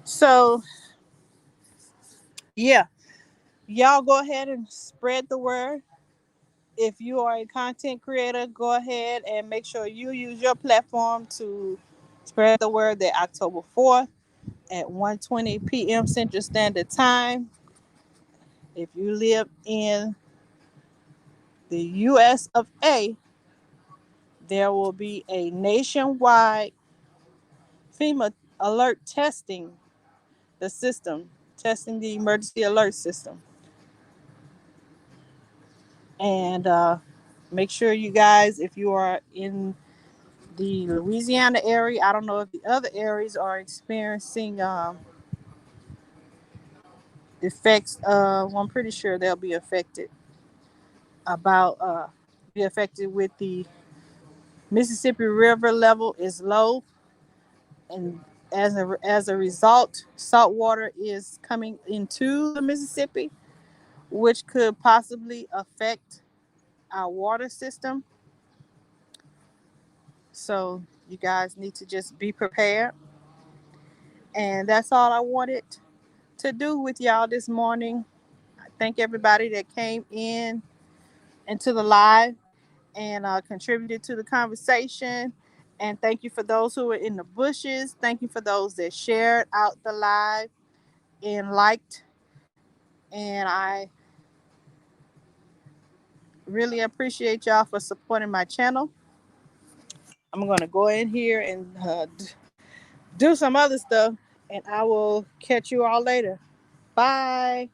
So yeah, y'all go ahead and spread the word. If you are a content creator, go ahead and make sure you use your platform to spread the word that October 4th at 1:20 p.m. Central Standard Time. If you live in the US of A, there will be a nationwide FEMA alert testing the system, testing the emergency alert system. And make sure you guys, if you are in the Louisiana area, I don't know if the other areas are experiencing effects. Well, I'm pretty sure they'll be affected. Be affected with the Mississippi River level is low, and as a result, salt water is coming into the Mississippi, which could possibly affect our water system. So you guys need to just be prepared. And that's all I wanted to do with y'all this morning. I thank everybody that came in into the live and contributed to the conversation. And thank you for those who were in the bushes. Thank you for those that shared out the live and liked. And I really appreciate y'all for supporting my channel. I'm going to go in here and do some other stuff, and I will catch you all later. Bye.